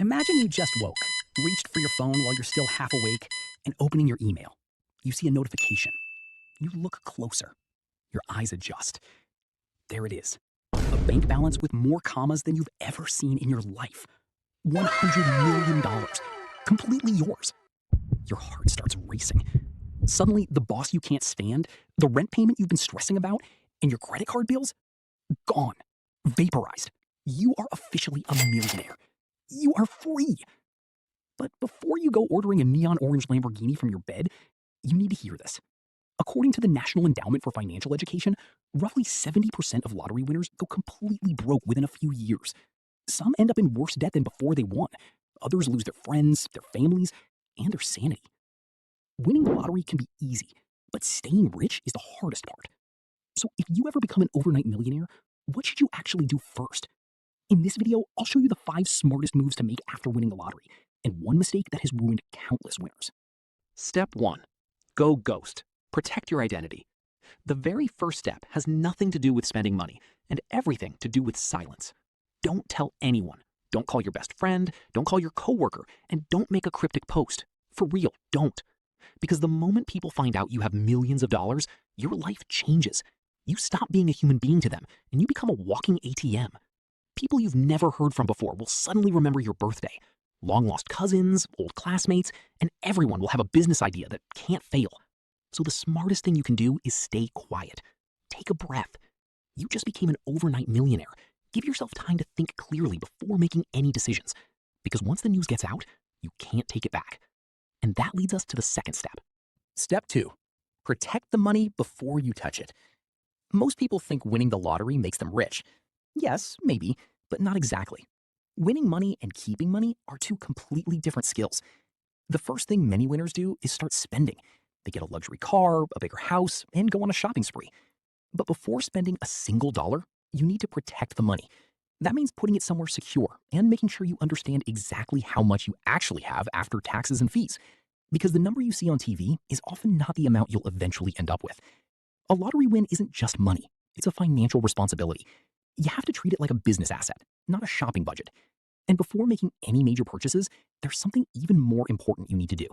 Imagine you just woke, reached for your phone while you're still half awake, and opening your email. You see a notification. You look closer. Your eyes adjust. There it is. A bank balance with more commas than you've ever seen in your life. $100 million. Completely yours. Your heart starts racing. Suddenly, the boss you can't stand, the rent payment you've been stressing about, and your credit card bills, gone. Vaporized. You are officially a millionaire. You are free. But before you go ordering a neon orange Lamborghini from your bed, you need to hear this. According to the National Endowment for Financial Education, roughly 70% of lottery winners go completely broke within a few years. Some end up in worse debt than before they won. Others lose their friends, their families, and their sanity. Winning the lottery can be easy, but staying rich is the hardest part. So if you ever become an overnight millionaire, what should you actually do first? In this video, I'll show you the 5 smartest moves to make after winning the lottery, and one mistake that has ruined countless winners. Step 1. Go ghost. Protect your identity. The very first step has nothing to do with spending money and everything to do with silence. Don't tell anyone. Don't call your best friend, don't call your coworker, and don't make a cryptic post. For real, don't. Because the moment people find out you have millions of dollars, your life changes. You stop being a human being to them, and you become a walking ATM. People you've never heard from before will suddenly remember your birthday. Long-lost cousins, old classmates, and everyone will have a business idea that can't fail. So the smartest thing you can do is stay quiet. Take a breath. You just became an overnight millionaire. Give yourself time to think clearly before making any decisions. Because once the news gets out, you can't take it back. And that leads us to the second step. Step 2. Protect the money before you touch it. Most people think winning the lottery makes them rich. Yes, maybe, but not exactly. Winning money and keeping money are 2 completely different skills. The first thing many winners do is start spending. They get a luxury car, a bigger house, and go on a shopping spree. But before spending a single dollar, you need to protect the money. That means putting it somewhere secure and making sure you understand exactly how much you actually have after taxes and fees. Because the number you see on TV is often not the amount you'll eventually end up with. A lottery win isn't just money, it's a financial responsibility. You have to treat it like a business asset, not a shopping budget. And before making any major purchases, there's something even more important you need to do.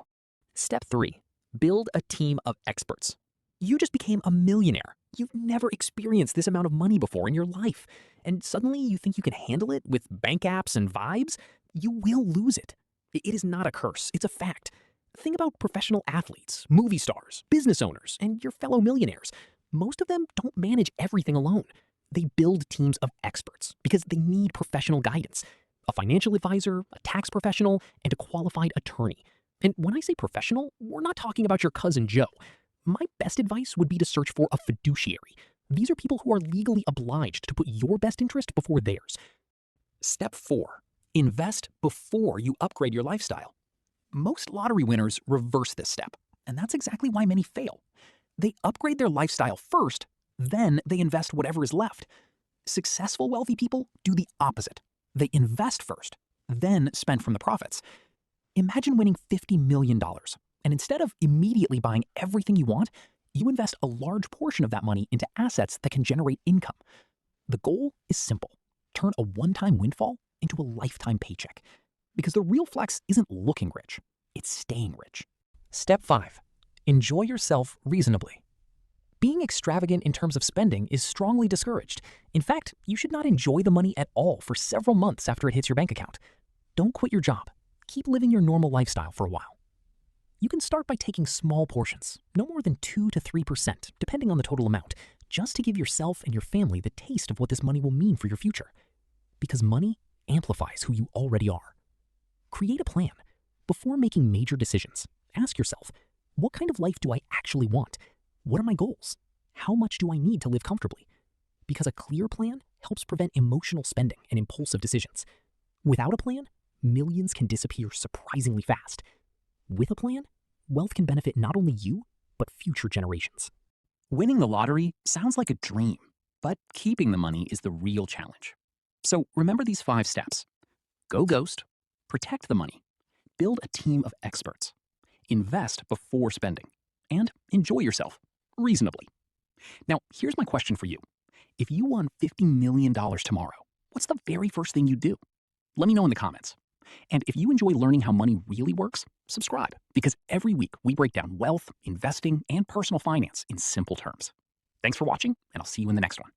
Step 3. Build a team of experts. You just became a millionaire. You've never experienced this amount of money before in your life. And suddenly you think you can handle it with bank apps and vibes? You will lose it. It is not a curse, it's a fact. Think about professional athletes, movie stars, business owners, and your fellow millionaires. Most of them don't manage everything alone. They build teams of experts because they need professional guidance. A financial advisor, a tax professional, and a qualified attorney. And when I say professional, we're not talking about your cousin Joe. My best advice would be to search for a fiduciary. These are people who are legally obliged to put your best interest before theirs. Step 4. Invest before you upgrade your lifestyle. Most lottery winners reverse this step, and that's exactly why many fail. They upgrade their lifestyle first, then they invest whatever is left. Successful wealthy people do the opposite. They invest first, then spend from the profits. Imagine winning $50 million, and instead of immediately buying everything you want, you invest a large portion of that money into assets that can generate income. The goal is simple. Turn a one-time windfall into a lifetime paycheck. Because the real flex isn't looking rich, it's staying rich. Step 5. Enjoy yourself reasonably. Being extravagant in terms of spending is strongly discouraged. In fact, you should not enjoy the money at all for several months after it hits your bank account. Don't quit your job. Keep living your normal lifestyle for a while. You can start by taking small portions, no more than 2 to 3%, depending on the total amount, just to give yourself and your family the taste of what this money will mean for your future. Because money amplifies who you already are. Create a plan. Before making major decisions, ask yourself, what kind of life do I actually want? What are my goals? How much do I need to live comfortably? Because a clear plan helps prevent emotional spending and impulsive decisions. Without a plan, millions can disappear surprisingly fast. With a plan, wealth can benefit not only you, but future generations. Winning the lottery sounds like a dream, but keeping the money is the real challenge. So remember these 5 steps. Go ghost, protect the money, build a team of experts, invest before spending, and enjoy yourself reasonably. Now, here's my question for you. If you won $50 million tomorrow, what's the very first thing you'd do? Let me know in the comments. And if you enjoy learning how money really works, subscribe, because every week we break down wealth, investing, and personal finance in simple terms. Thanks for watching, and I'll see you in the next one.